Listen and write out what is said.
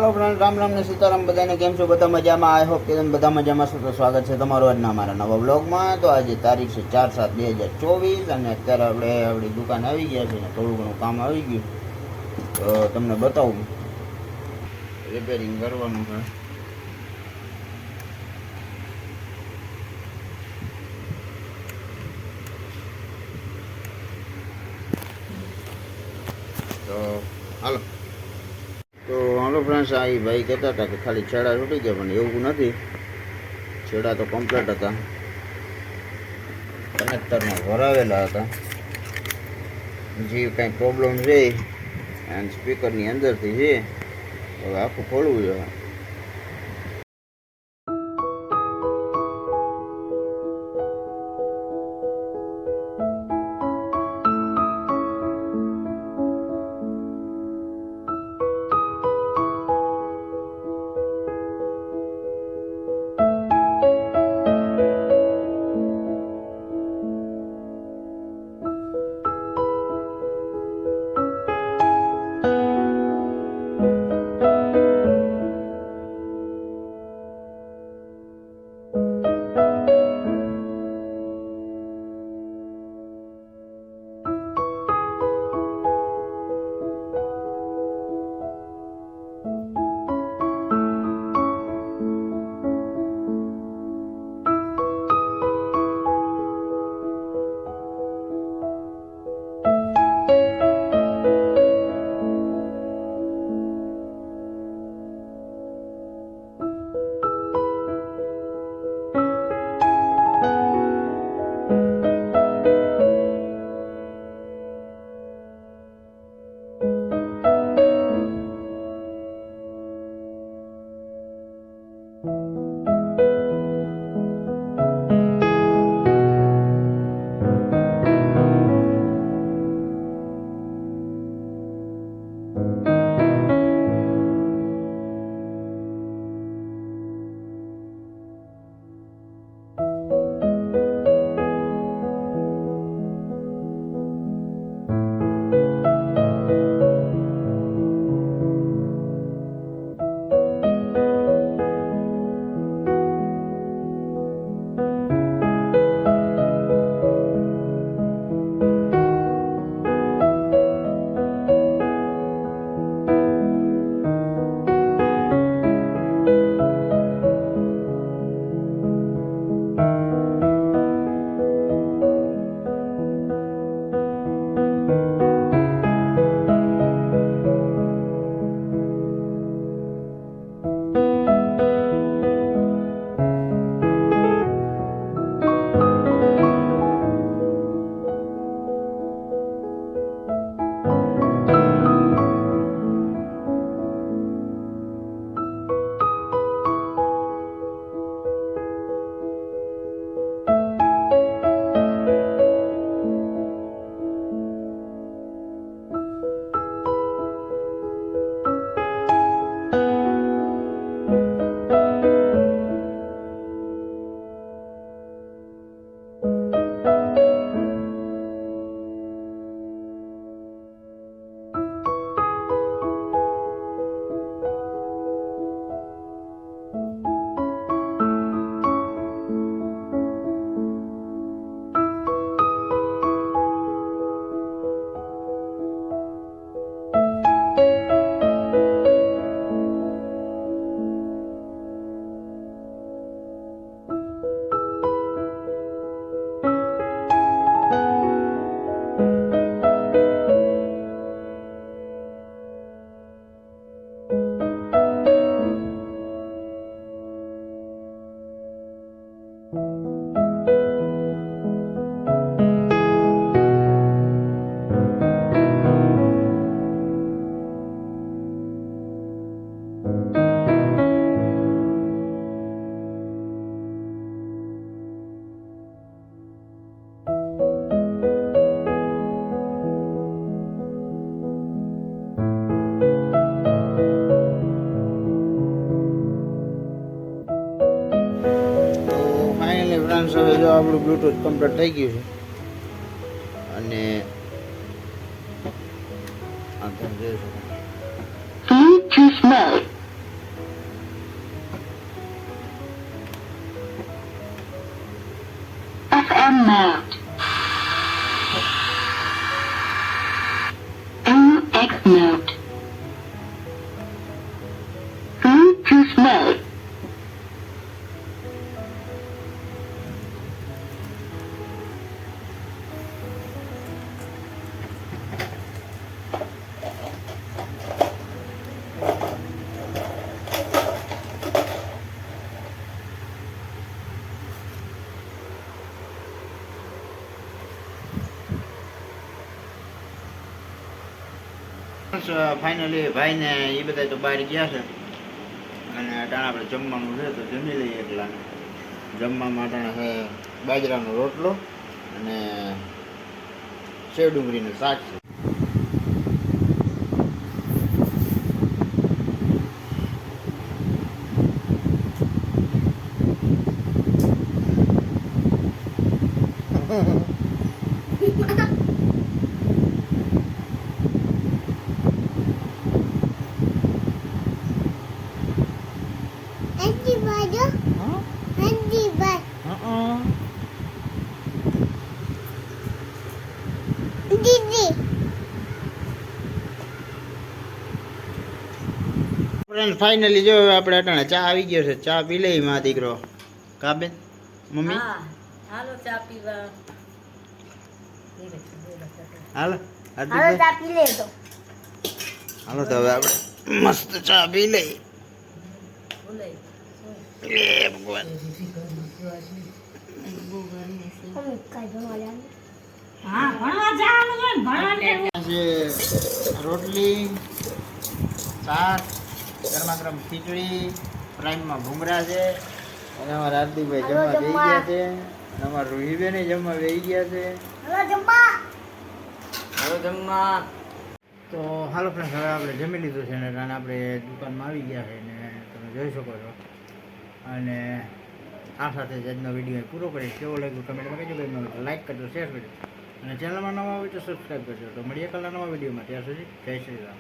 હાલો friend, Ram Ram ને સીતારામ. બધાને કેમ છો? બધા મજામાં? આઈ હોપ કે તમે બધા મજામાં છો. તો સ્વાગત છે તમારું આજના અમારા નવા બ્લોગમાં. તો આજે તારીખ છે 4/7/2024 અને અત્યારે આપણે આપણી દુકાન આવી ગયા છે ને થોડું ઘણું કામ આવી ગયું. તો તમને બતાવું, રિપેરિંગ કરવાનું છે. તો હાલો ફ્રેન્ડ્સ, આ ભાઈ કહેતા હતા કે ખાલી છેડા તૂટી ગયા, પણ એવું નથી. છેડા તો કમ્પ્લીટ હતા, કનેક્ટરમાં ભરાવેલા હતા. જે કંઈ પ્રોબ્લેમ છે એન્ડ સ્પીકરની અંદરથી છે. હવે આખું ખોલવું જોઈએ. હવે જો આપણું બ્લૂટૂથ કમ્પ્લીટ થઈ ગયું છે અને આ તમે જોઈ શકો. small. ફાઇનલી ભાઈને એ બધા તો બહાર ગયા છે અને અટાણે આપણે જમવાનું છે તો જમી લઈએ એટલા જમવામાં અટાણે છે બાજરાનો રોટલો અને સેવ ડુંગળીનું શાક છે. ફાઇનલી જો આપણે અટાણે ચા આવી ગયો છે, ચા પી લઈ માં દીકરો. કા બેન મમ્મી હાલો ચા પીવા. હાલો હાલો ચા પી લેજો. હાલો તો હવે આપણે મસ્ત ચા પી લઈ. એ ભગવાન મમ્મી કાઢો માલ્યા. હા ભણવા જવાનું હોય ને, ભણવા આજે રોટલી શાક ગરમા ગરમ ખીચડી ફ્રાઈમાં ભૂંગળા છે અને અમારા હાર્દિકભાઈ જમવા બેસી ગયા છે અને અમારા રૂહીબેન જમવા બેસી ગયા છે. હાલો જમવા. હાલો જમવા. તો હાલો ફ્રેન્ડ હવે આપણે જમી લીધું છે ને આપણે દુકાનમાં આવી ગયા છે ને તમે જોઈ શકો છો. અને આ સાથે જ આજનો વિડીયો પૂરો કરીશ. કેવો લાગ્યો કમેન્ટમાં કહેજો. લાઈક કરજો, શેર કરજો અને ચેનલમાં નવા હોય તો સબસ્ક્રાઈબ કરજો. તો મળીએ કાલના નવા વિડીયોમાં. ત્યાં સુધી જય શ્રી રામ.